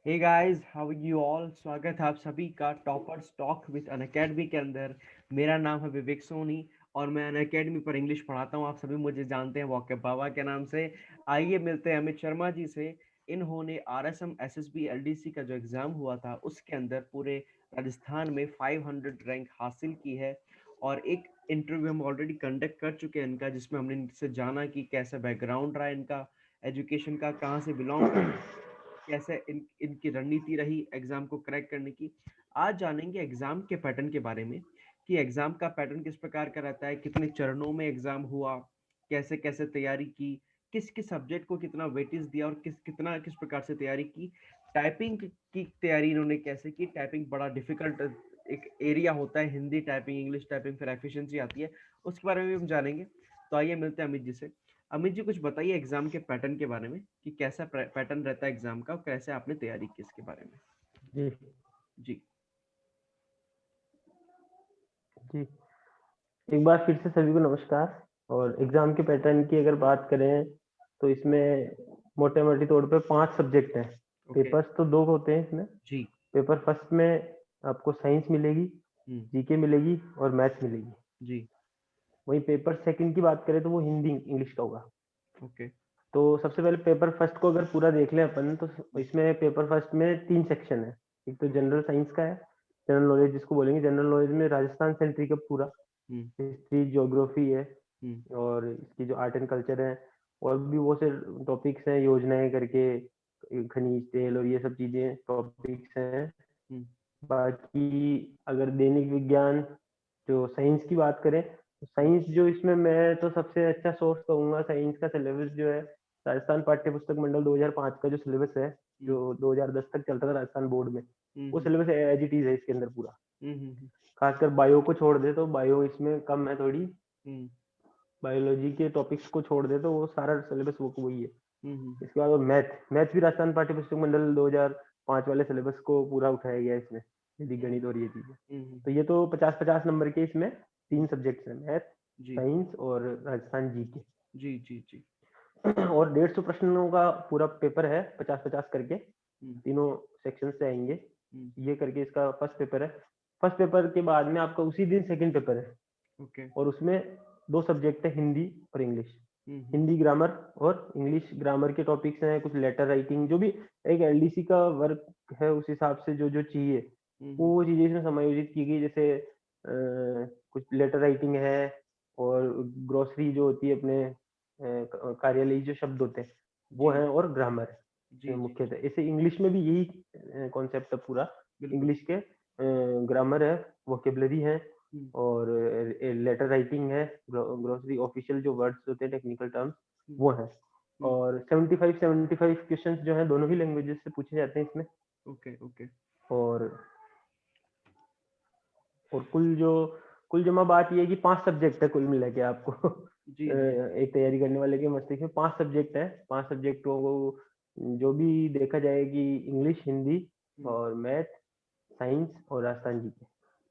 Hey guys, how you all. स्वागत है आप सभी का टॉपर्स टॉक विद अनअकैडमी के अंदर। मेरा नाम है विवेक सोनी और मैं अनअकैडमी पर इंग्लिश पढ़ाता हूँ। आप सभी मुझे जानते हैं वॉके बाबा के नाम से। आइए मिलते हैं अमित शर्मा जी से। इन्होंने आरएसएम एसएसबी एलडीसी का जो एग्जाम हुआ था उसके अंदर पूरे राजस्थान में 500 रैंक हासिल की है। और एक इंटरव्यू हम ऑलरेडी कंडक्ट कर चुके हैं इनका, जिसमें हमने इनसे जाना कि कैसा बैकग्राउंड रहा इनका एजुकेशन का, कहाँ से बिलोंग करते हैं, कैसे इनकी रणनीति रही एग्जाम को क्रैक करने की। आज जानेंगे एग्जाम के पैटर्न के बारे में कि एग्जाम का पैटर्न किस प्रकार का रहता है, कितने चरणों में एग्जाम हुआ, कैसे कैसे तैयारी की, किस किस सब्जेक्ट को कितना वेटेज दिया और किस प्रकार से तैयारी की। टाइपिंग की तैयारी इन्होंने कैसे की। टाइपिंग बड़ा डिफिकल्ट एक एरिया होता है, हिंदी टाइपिंग, इंग्लिश टाइपिंग, फिर एफिशिएंसी आती है, उसके बारे में भी हम जानेंगे। तो आइए मिलते हैं अमित जी से। अमित जी, कुछ बताइए एग्जाम के पैटर्न के बारे में कि कैसा पैटर्न रहता है एग्जाम का और कैसे आपने तैयारी की इसके बारे में। जी जी। जी। एक बार फिर से सभी को नमस्कार। और एग्जाम के पैटर्न की अगर बात करें तो इसमें मोटे मोटे तौर पे 5 सब्जेक्ट हैं। ओके। पेपर्स तो 2 होते हैं इसमें। जी। पेपर फर्स्ट में आपको साइंस मिलेगी, हम्म। जीके मिलेगी और मैथ्स मिलेगी। जी। वहीं पेपर सेकंड की बात करें तो वो हिंदी इंग्लिश का होगा। ओके। तो सबसे पहले पेपर फर्स्ट को अगर पूरा देख लें अपन तो इसमें पेपर फर्स्ट में 3 सेक्शन है। एक तो ओके। जनरल साइंस का है, जनरल नॉलेज जिसको बोलेंगे। जनरल नॉलेज में राजस्थान सेंट्रिक का पूरा हम्म। हिस्ट्री, ज्योग्राफी है हम्म। और इसकी जो आर्ट एंड कल्चर है और भी बहुत से टॉपिक्स हैं, योजनाएं करके, खनिज तेल और ये सब चीजें टॉपिक्स हैं। हम्म। बाकी अगर दैनिक विज्ञान, जो साइंस की बात करें तो साइंस जो इसमें मैं तो सबसे अच्छा सोर्स कहूंगा साइंस का सिलेबस जो है, राजस्थान पाठ्य पुस्तक मंडल 2005 का जो सिलेबस है, हम्म। जो 2010 तक चलता था राजस्थान बोर्ड में, वो हम्म। सिलेबस एज इट इज है इसके अंदर पूरा। हम्म। खासकर बायो को छोड़ दे तो बायो इसमें कम है थोड़ी। हम्म। बायोलॉजी के टॉपिक्स को छोड़ दे तो वो सारा सिलेबस वो वही है। हम्म। इसके बाद वो मैथ मैथ भी राजस्थान पाठ्य पुस्तक मंडल 2005 वाले सिलेबस को पूरा उठाया गया है इसमें, यदि हम्म। गणित और ये चीजें। हम्म। तो ये तो 50-50 नंबर के इसमें 3 सब्जेक्ट्स हैं, मैथ, जी। साइंस और राजस्थान जी के। जी। जी। जी। और 150 प्रश्नों का पूरा पेपर है, 50-50 करके हम्म। तीनों सेक्शन से आएंगे। हम्म। ये करके इसका फर्स्ट पेपर है। फर्स्ट पेपर के बाद में आपका उसी दिन सेकंड पेपर है ओके। और उसमें 2 सब्जेक्ट है, हिंदी और इंग्लिश। हम्म। हिंदी ग्रामर और इंग्लिश ग्रामर के टॉपिक्स हैं, कुछ लेटर राइटिंग, जो भी एक एलडीसी का वर्क है उस हिसाब से जो जो चाहिए हम्म। वो चीजें इसमें समायोजित की गई। जैसे कुछ लेटर राइटिंग है और ग्रोसरी जो होती है अपने कार्यालयी जो शब्द होते हैं वो जी। है, और ग्रामर जी। जी। जी। मुख्यतः। ऐसे इंग्लिश में भी यही कॉन्सेप्ट है पूरा। बिल्कुल। इंग्लिश के ग्रामर है, वोकेबलरी है हम्म। और लेटर राइटिंग है, ग्रोसरी ऑफिशियल जो वर्ड्स होते हैं, टेक्निकल टर्म्स हम्म। वो है। हम्म। और 75 क्वेश्चंस जो है दोनों ही लैंग्वेजेस से पूछे जाते हैं इसमें। ओके। ओके। और और कुल जमा बात ये है कि 5 सब्जेक्ट है कुल मिला के आपको। जी। जी। एक तैयारी करने वाले के मस्तिष्क में 5 सब्जेक्ट है। 5 सब्जेक्टों को जो भी देखा जाए कि इंग्लिश, हिंदी हम्म। और मैथ, साइंस और राजस्थान जी के,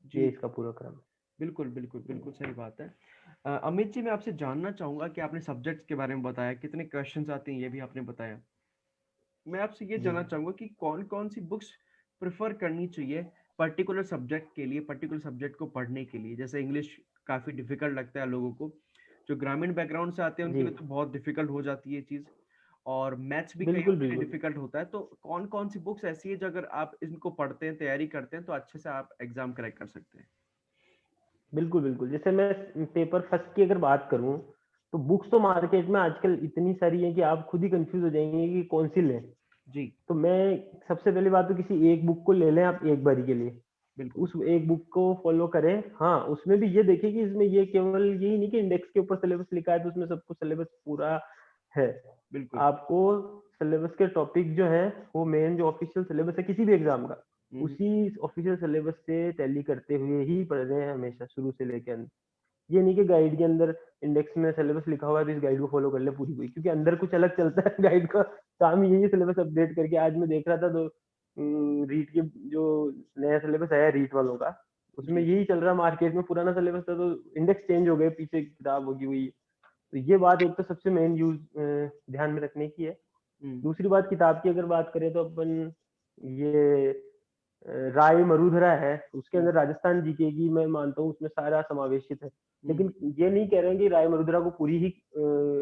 जी। ये इसका पूरा क्रम बिल्कुल बिल्कुल है। बिल्कुल सही बात है। अमित जी, मैं आपसे जानना चाहूंगा कि आपने सब्जेक्ट्स के बारे में बताया, कितने क्वेश्चंस आते हैं ये भी आपने बताया। मैं आपसे ये जी जानना चाहूंगा कि कौन कौन सी बुक्स प्रेफर करनी चाहिए पर्टिकुलर सब्जेक्ट के लिए, पर्टिकुलर सब्जेक्ट को पढ़ने के लिए। जैसे इंग्लिश काफ़ी डिफिकल्ट लगता है लोगों को, जो ग्रामीण बैकग्राउंड से आते हैं उनके जी। लिए तो बहुत डिफिकल्ट हो जाती है चीज़। और मैथ्स भी कईयों बिल्कुल के लिए बिल्कुल। डिफिकल्ट होता है। तो कौन कौन सी बुक्स ऐसी है जो अगर आप इनको पढ़ते हैं, तैयारी करते हैं, तो अच्छे से आप एग्जाम क्रैक कर सकते हैं। बिल्कुल बिल्कुल, जैसे मैं पेपर फर्स्ट की अगर बात करूं तो बुक्स तो मार्केट में आजकल इतनी सारी हैं कि आप खुद ही कंफ्यूज हो जाएंगे कि कौन सी लें। जी। तो मैं सबसे पहली बात तो किसी एक बुक को ले लें आप एक बारी के लिए, बिल्कुल। उस एक बुक को फॉलो करें। हाँ, उसमें भी ये देखें कि इसमें ये केवल यही नहीं कि इंडेक्स के ऊपर सिलेबस लिखा है तो उसमें सब कुछ सिलेबस पूरा है। बिल्कुल। आपको सिलेबस के टॉपिक जो है वो मेन जो ऑफिशियल सिलेबस है किसी भी एग्जाम का, हम्म। उसी ऑफिशियल सिलेबस से टैली करते हुए ही पढ़ रहे हैं हमेशा शुरू से लेकर अंत। ये नहीं कि गाइड के अंदर इंडेक्स में सिलेबस लिखा हुआ है तो इस गाइड को फॉलो कर ले पूरी पूरी, क्योंकि अंदर कुछ अलग चलता है। गाइड का काम ही यही है सिलेबस अपडेट करके। आज मैं देख रहा था तो रीट के जो नया सिलेबस आया रीट वालों का, उसमें जी। यही चल रहा मार्केट में। पुराना सिलेबस था तो इंडेक्स चेंज हो गए, पीछे किताब होगी हुई। तो ये बात एक तो सबसे मेन यूज ध्यान में रखने की है। हम्म। दूसरी बात, किताब की अगर बात करें तो अपन ये राय मरुधरा है, उसके अंदर राजस्थान जीके की मैं मानता हूँ उसमें सारा समावेशित है। लेकिन ये नहीं कह रहे हैं कि राय मरुधरा को पूरी ही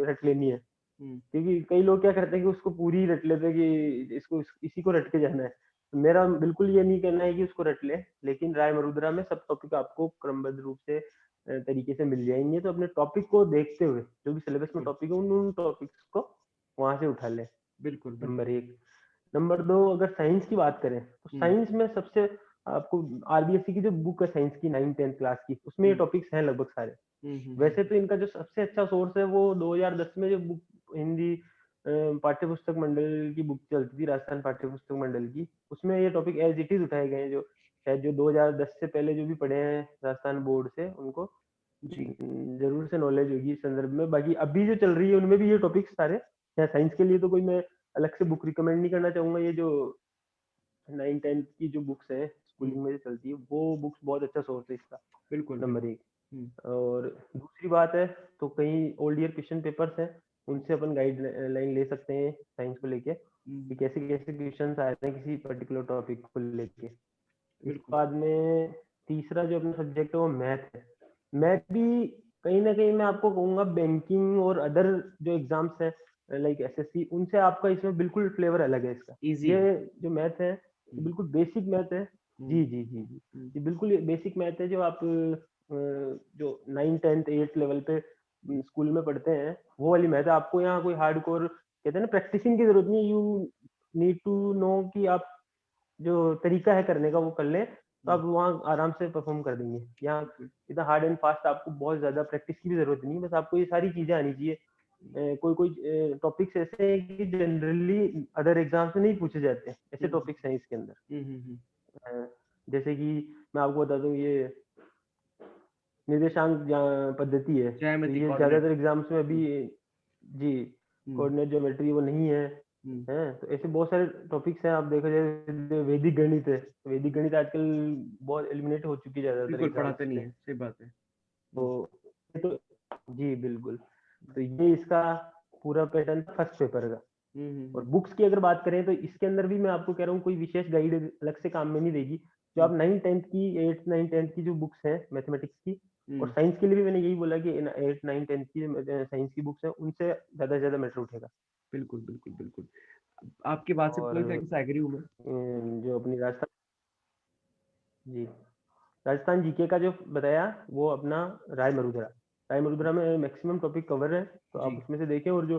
रट लेनी है, क्योंकि कई लोग क्या करते हैं कि उसको पूरी रट लेते हैं कि इसी को रट के जाना है। तो मेरा बिल्कुल ये नहीं कहना है कि उसको रट ले, लेकिन राय मरुधरा में सब टॉपिक आपको क्रमबद्ध रूप से तरीके से मिल जाएंगे, तो अपने टॉपिक को देखते हुए जो भी सिलेबस में टॉपिक है उन टॉपिक्स को वहां से उठा ले। बिल्कुल नंबर एक। नंबर दो, अगर साइंस की बात करें तो साइंस में सबसे आपको आरबीएससी की जो बुक है साइंस की 9th-10th क्लास की, उसमें ये टॉपिक्स हैं लगभग सारे। वैसे तो इनका जो सबसे अच्छा सोर्स है वो 2010 में जो बुक हिंदी पाठ्य पुस्तक मंडल की बुक चलती थी, राजस्थान पाठ्य पुस्तक मंडल की, उसमें ये टॉपिक एज इट इज उठाए गए हैं, जो शायद जो 2010 से पहले जो भी पढ़े हैं राजस्थान बोर्ड से उनको जरूर से नॉलेज होगी इस संदर्भ में। बाकी अभी जो चल रही है उनमें भी ये टॉपिक सारे हैं। साइंस के लिए तो कोई मैं अलग से बुक रिकमेंड नहीं करना चाहूंगा, ये जो 9th-10th की जो बुक्स है स्कूलिंग में जो चलती है वो बुक्स बहुत अच्छा सोर्स है इसका। बिल्कुल नंबर एक। और दूसरी बात है तो कई ओल्ड ईयर क्वेश्चन पेपर्स हैं, उनसे अपन गाइडलाइन ले सकते हैं साइंस को लेके कि कैसे कैसे क्वेश्चन आ रहे हैं किसी पर्टिकुलर टॉपिक को लेके। इसके बाद में तीसरा जो अपना सब्जेक्ट है वो मैथ है। मैथ भी कहीं ना कहीं मैं आपको कहूंगा बैंकिंग और अदर जो एग्जाम्स है लाइक एसएससी, उनसे आपका इसमें बिल्कुल फ्लेवर अलग है इसका। इजी ये है। जो मैथ है ये बिल्कुल बेसिक मैथ है। जी जी जी जी, ये बिल्कुल बेसिक मैथ है जो आप जो 9th-10th-8th लेवल पे स्कूल में पढ़ते हैं वो वाली मैथ है। आपको यहाँ कोई हार्डकोर कहते हैं ना प्रैक्टिसिंग की जरूरत नहीं है। यू नीड टू नो कि आप जो तरीका है करने का वो कर लें तो आप वहाँ आराम से परफॉर्म कर देंगे। यहाँ इतना हार्ड एंड फास्ट आपको बहुत ज्यादा प्रैक्टिस की भी जरूरत नहीं है, बस आपको ये सारी चीजें आनी चाहिए। कोई कोई टॉपिक्स ऐसे हैं कि जनरली अदर एग्जाम्स में नहीं पूछे जाते हैं, ऐसे टॉपिक्स हैं इसके अंदर। जैसे कि मैं आपको बता दूं ये निर्देशांक पद्धति है, तो ज्यामिति ये कोऑर्डिनेट। ज्यादातर एग्जाम्स में अभी जी कोऑर्डिनेट ज्योमेट्री वो नहीं है। हैं तो ऐसे बहुत सारे टॉपिक्स हैं। आप देखो जैसे वैदिक गणित है, वैदिक गणित आजकल बहुत एलिमिनेट हो चुकी है ज्यादातर बिल्कुल एग्जाम्स पढ़ाते नहीं से। है, सही बात है। तो तो जी बिल्कुल, तो ये इसका पूरा पैटर्न फर्स्ट पेपर का। और बुक्स की अगर बात करें तो इसके अंदर भी मैं आपको कह रहा हूँ कोई विशेष गाइड अलग से काम में नहीं देगी। जो आप 9th-10th की 8th-9th-10th की जो बुक्स हैं मैथमेटिक्स की, और साइंस के लिए भी मैंने यही बोला कि 8th-9th-10th की साइंस की बुक्स हैं उनसे ज्यादा से ज्यादा मैटर उठेगा। बिल्कुल बिल्कुल बिल्कुल, आपकी बात से पूरी और तरीके से एग्री हूँ मैं। जो अपनी राजस्थान जी राजस्थान जीके का जो बताया वो अपना राय मरुधरा, राय मरुधरा में मैक्सिमम टॉपिक कवर है, तो आप जी। उसमें से देखें। और जो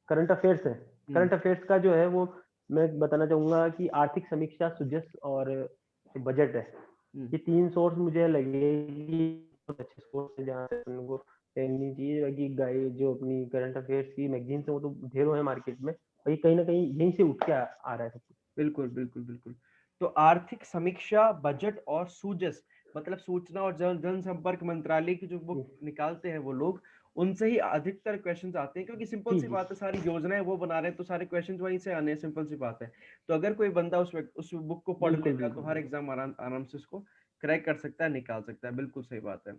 करंट अफेयर्स है, करंट अफेयर्स का जो है वो मैं बताना चाहूंगा कि आर्थिक समीक्षा, सुजस और बजट है, ये तीन सोर्स मुझे लगे कि बहुत अच्छे सोर्स है जहाँ से अपन को पढ़नी चाहिए। बाकी गाइड जो अपनी करंट अफेयर्स की मैगजीन्स है वो तो ढेरों है मार्केट में, भाई कहीं ना कहीं यहीं से उठ के आ रहा है सब कुछ। बिल्कुल बिल्कुल बिल्कुल। तो आर्थिक समीक्षा, बजट और सूजस, मतलब सूचना और जनसंपर्क मंत्रालय की जो बुक निकालते हैं वो लोग, उनसे ही अधिकतर क्वेश्चंस आते हैं, क्योंकि सिंपल जी सी जी बात है, सारी योजनाएं वो बना रहे हैं तो सारे क्वेश्चंस वहीं से आने हैं, सिंपल सी बात है। तो अगर कोई बंदा उस बुक को पढ़ बिल्कुल लेगा तो बिल्कुल हर बिल्कुल। एग्जाम आराम आराम से उसको क्रैक कर सकता है, निकाल सकता है। बिल्कुल सही बात है।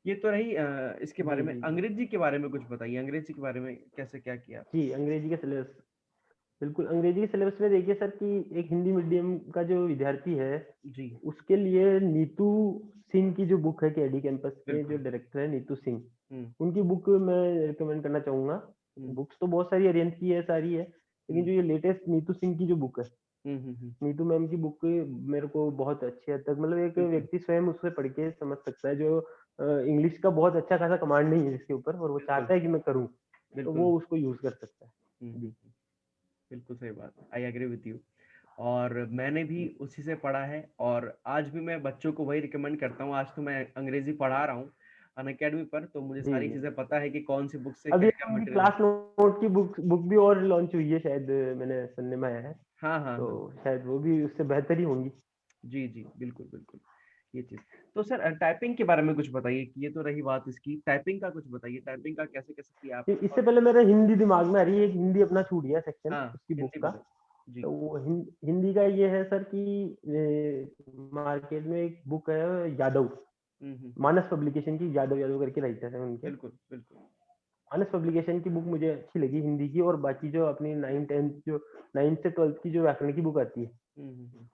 ये तो रही इसके बारे जी में। जी जी अंग्रेजी के बारे में कुछ बताइए, अंग्रेजी के बारे में कैसे क्या किया। जी अंग्रेजी का सिलेबस, बिल्कुल अंग्रेजी के सिलेबस में देखिए सर कि एक हिंदी मीडियम का जो विद्यार्थी है जी। उसके लिए नीतू सिंह की जो बुक है केडी कैंपस के जो बिल्कुल। डायरेक्टर है नीतू सिंह, हम्म उनकी बुक मैं रिकमेंड करना चाहूंगा। हम्म बुक्स तो बहुत सारी अरेंज की है सारी है, लेकिन हम्म जो ये लेटेस्ट नीतू सिंह की जो बुक है, हम्म। नीतू मैम की बुक मेरे को बहुत अच्छी हद तक मतलब एक बिल्कुल व्यक्ति स्वयं उससे पढ़ के समझ सकता है जो इंग्लिश का बहुत अच्छा खासा कमांड नहीं है जिसके ऊपर और वो बिल्कुल चाहता है कि मैं करूँ, तो बिल्कुल। वो उसको यूज कर सकता है। जी हम्म, बिल्कुल सही बात, आई एग्री विथ यू। और मैंने भी उसी से पढ़ा है, और आज भी मैं बच्चों को वही रिकमेंड करता हूँ। आज तो मैं अंग्रेजी पढ़ा रहा हूँ अनअकैडमी पर, तो मुझे जी सारी जी। चीजें पता है कि कौन सी बुक से अभी क्या क्या उनकी मटेरियल। क्लास नोट की बुक भी और लॉन्च हुई है शायद, मैंने सुनने में आया है, हाँ हाँ तो हाँ। शायद वो भी उससे बेहतर ही होंगी। जी जी बिल्कुल बिल्कुल। ये चीज। तो सर टाइपिंग के बारे में कुछ बताइए, कि ये तो रही बात इसकी, टाइपिंग का कुछ बताइए, टाइपिंग का कैसे कैसे किया आपने इससे और। पहले मेरा हिंदी दिमाग में आ रही है, एक हिंदी अपना छूट गया सेक्शन हाँ, उसकी बुक हिंदी का। बताइए। जी। तो वो हिंदी का ये है सर कि मार्केट में एक बुक है यादव, हम्म। मानस पब्लिकेशन की, यादव यादव करके राइटर है उनके। बिल्कुल बिल्कुल। मानस पब्लिकेशन की बुक मुझे अच्छी लगी हिंदी की, और बाकी जो अपनी 9 से 12 की जो व्याकरण की बुक आती है, हम्म।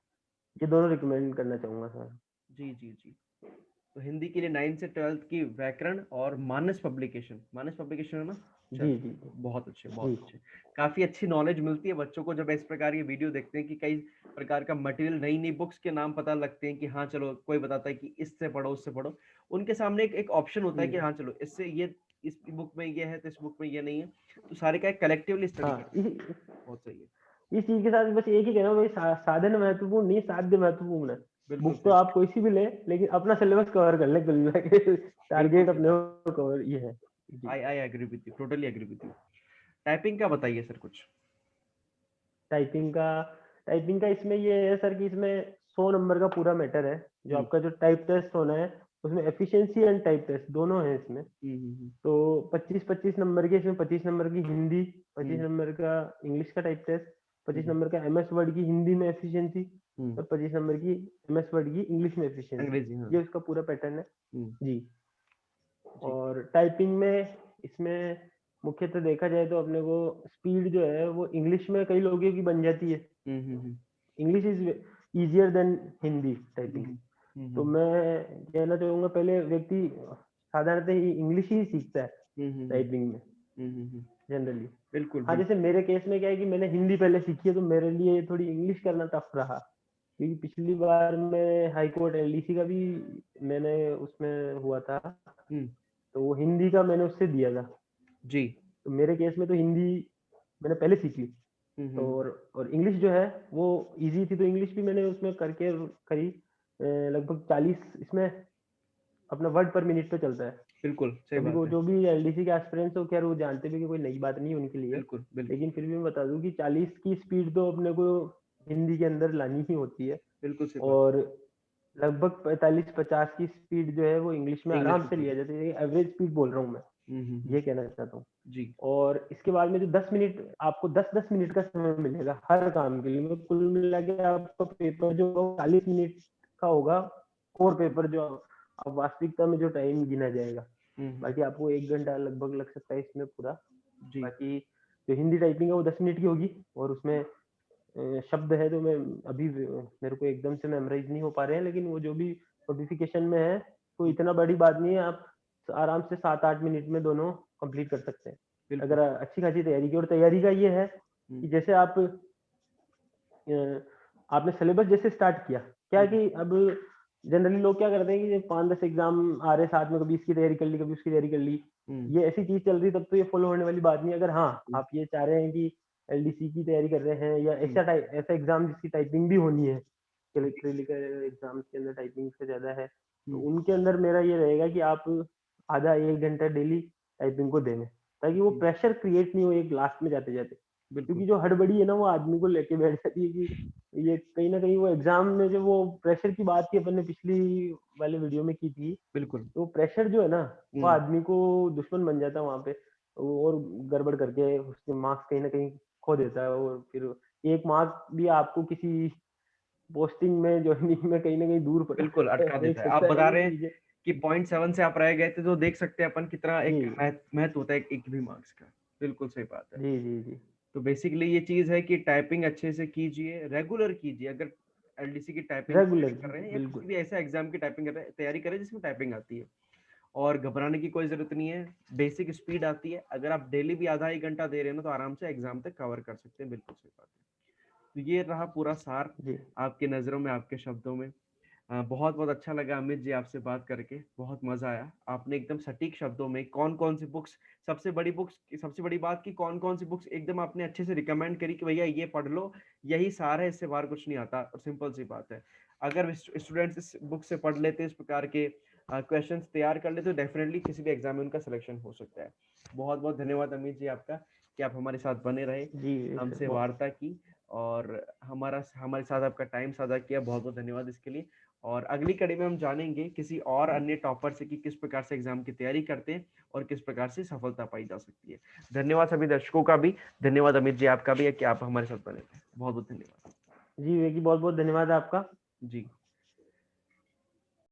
ये दोनों रिकमेंड करना चाहूंगा सर। जी जी जी। तो हिंदी के लिए 9 से 12 की व्याकरण और मानस पब्लिकेशन है ना। जी चलो, जी जी बहुत अच्छे जी। बहुत अच्छे। काफी अच्छी नॉलेज मिलती है बच्चों को जब इस प्रकार की वीडियो देखते हैं कि कई प्रकार का मटेरियल, नई नई बुक्स के नाम पता लगते हैं कि हाँ चलो, कोई बताता है कि इससे पढ़ो उससे पढ़ो, उनके सामने एक ऑप्शन होता है कि जी हाँ चलो इससे ये, इस बुक में ये है तो इस बुक में ये नहीं है, तो सारे का एक कलेक्टिवली स्टडी हाँ, करते हैं। बहुत सही है। इस चीज के साथ बस एक ही कहना भाई, साधन महत्वपूर्ण नहीं, साध्य महत्वपूर्ण है। बिल्कुल बुक तो सही आप कोई सी भी ले, लेकिन अपना सिलेबस कवर कर ले कुल मिला के। बिल्कुल टारगेट सही अपने बात। कवर ये है जी। I agree with you, totally agree with you. Typing का बताइए सर कुछ। टाइपिंग का टाइपिंग का इसमें ये है सर कि इसमें 100 नंबर का पूरा मैटर है। जो हम्म आपका जो टाइप टेस्ट होना है, उसमें एफिशिएंसी एंड टाइप टेस्ट दोनों है इसमें। हम्म। तो 25-25 नंबर के, इसमें 25 नंबर की हिंदी, 25 हम्म नंबर का इंग्लिश का टाइप टेस्ट, 25 हम्म नंबर का एमएस वर्ड की हिंदी में एफिशिएंसी, हम्म। और 25 नंबर की एमएस वर्ड की इंग्लिश में एफिशिएंसी। अंग्रेजी, हाँ। ये उसका पूरा पैटर्न है हम्म। जी। जी। और टाइपिंग में इसमें मुख्यतः देखा जाए तो अपने को स्पीड जो है वो इंग्लिश में कई लोगों की बन जाती है। हम्म। English is easier than Hindi typing. तो हम्म। मैं कहना चाहूंगा, पहले व्यक्ति साधारणतः ही इंग्लिश ही सीखता है हम्म। टाइपिंग में हम्म। जनरली। बिल्कुल हाँ, जैसे बिल्कुल। मेरे केस में क्या है कि मैंने हिंदी पहले सीखी है, तो मेरे लिए थोड़ी इंग्लिश करना टफ रहा, क्योंकि पिछली बार मैं हाई कोर्ट एलडीसी का भी मैंने उसमें हुआ था, हम्म। तो वो हिंदी का मैंने उससे दिया था। जी। तो मेरे केस में तो हिंदी मैंने पहले सीख ली। हम्म। और इंग्लिश जो है वो इजी थी, तो इंग्लिश भी मैंने उसमें करके करी। लगभग 40 इसमें अपना वर्ड पर मिनट पे चलता है। बिल्कुल सही कभी बात वो है। जो भी एलडीसी के एस्पिरेंट्स हो, खैर वो जानते भी कि कोई नई बात नहीं है उनके लिए, बिल्कुल बिल्कुल। लेकिन फिर भी मैं बता दूं कि 40 की स्पीड तो अपने को हिंदी के अंदर लानी ही होती है। बिल्कुल सही बात। और लगभग 45-50 की स्पीड जो है वो इंग्लिश में इंग्लिश आराम में से लिया चलता जाता है, एवरेज स्पीड बोल रहा हूँ मैं, है। ये कहना चाहता हूँ। जी। और इसके बाद में जो 10 मिनट, आपको 10-10 मिनट का समय मिलेगा हर काम के लिए, कुल मिला के आपका पेपर जो होगा 40 मिनट का होगा। कोर पेपर जो अब वास्तविकता में जो टाइम गिना जाएगा, हम्म। बाकी आपको 1 घंटा लगभग लग सकता है इसमें पूरा। जी। बाकी जो हिंदी टाइपिंग है वो 10 मिनट की होगी, और उसमें शब्द है जो मैं अभी मेरे को एकदम से मेमोराइज नहीं हो पा रहे हैं, लेकिन वो जो भी नोटिफिकेशन में है, तो इतना बड़ी बात नहीं है। आप आराम से 7-8 मिनट में दोनों कंप्लीट कर सकते हैं, बिल्कुल। अगर अच्छी खासी तैयारी की। और तैयारी का ये है हम्म कि जैसे आप आपने सिलेबस जैसे स्टार्ट किया, क्या है हम्म कि अब जनरली लोग क्या करते हैं कि 5-10 एग्जाम आ रहे साथ में, कभी इसकी तैयारी कर ली कभी उसकी तैयारी कर ली, हम्म। ये ऐसी चीज चल रही, तब तो ये फॉलो होने वाली बात नहीं है। अगर हाँ, बिल्कुल। आप ये चाह रहे हैं कि एलडीसी की तैयारी कर रहे हैं, या हम्म। ऐसा एग्जाम जिसकी टाइपिंग भी होनी है, जी। कलेक्ट्रिकल एग्जाम के अंदर टाइपिंग से ज्यादा है, तो हम्म। उनके अंदर मेरा ये रहेगा कि आप आधा 1 घंटा डेली टाइपिंग को दें, ताकि वो जी। प्रेशर क्रिएट नहीं हो एक लास्ट में जाते जाते। बिल्कुल क्योंकि जो हड़बड़ी है ना, वो आदमी को लेके बैठ जाती है कि ये कहीं ना कहीं वो एग्जाम में जो वो प्रेशर की बात की अपन ने पिछली वाले वीडियो में की थी, बिल्कुल। तो प्रेशर जो है ना, वो हम्म। आदमी को दुश्मन बन जाता है वहां पे, और गड़बड़ करके उसके मार्क्स कहीं ना कहीं खो देता है। और फिर एक मार्क भी आपको किसी पोस्टिंग में, ज्वाइनिंग में कहीं ना कहीं दूर बिल्कुल अटका देख देता है। आप सकता है बता ये रहे हैं चीजें कि 0.7 से आप रह गए थे, तो देख सकते हैं अपन कितना जी एक महत्व होता है एक भी मार्क्स का। बिल्कुल सही बात है। जी जी जी तो बेसिकली ये चीज है कि टाइपिंग अच्छे से कीजिए, रेगुलर कीजिए। अगर एलडीसी की टाइपिंग रेगुलर कर रहे हैं या किसी बिल्कुल भी ऐसा एग्जाम की टाइपिंग कर रहे हैं, तैयारी करें जिसमें टाइपिंग आती है। और घबराने की कोई जरूरत नहीं है, बेसिक स्पीड आती है। अगर आप डेली भी आधा 1 घंटा दे रहे हैं ना, तो आराम से एग्जाम तक कवर कर सकते हैं। बिल्कुल सही बात है। तो ये रहा पूरा सार, जी। आपकी नज़रों में, आपके शब्दों में। बहुत बहुत अच्छा लगा अमित जी आपसे बात करके, बहुत मजा आया। आपने एकदम सटीक शब्दों में कौन कौन सी बुक्स, सबसे बड़ी बात की कौन कौन सी बुक्स एकदम आपने अच्छे से रिकमेंड करी कि भैया ये पढ़ लो, यही सार है, इससे बाहर कुछ नहीं आता। और सिंपल सी बात है, अगर स्टूडेंट्स इस बुक से पढ़ लेते, इस प्रकार के क्वेश्चंस तैयार कर लेते, तो डेफिनेटली किसी भी एग्जाम में उनका सिलेक्शन हो सकता है। बहुत बहुत धन्यवाद अमित जी आपका कि आप हमारे साथ बने रहे, जी सर, हमसे बहुत वार्ता की, और हमारे साथ आपका टाइम साझा किया। बहुत बहुत धन्यवाद इसके लिए। और अगली कड़ी में हम जानेंगे किसी और अन्य टॉपर से कि किस प्रकार से एग्जाम की तैयारी करते हैं और किस प्रकार से सफलता पाई जा सकती है। धन्यवाद सभी दर्शकों का भी, धन्यवाद अमित जी आपका भी है कि आप हमारे साथ बने थे। बहुत बहुत धन्यवाद। जी विवेक जी, बहुत बहुत धन्यवाद आपका। जी।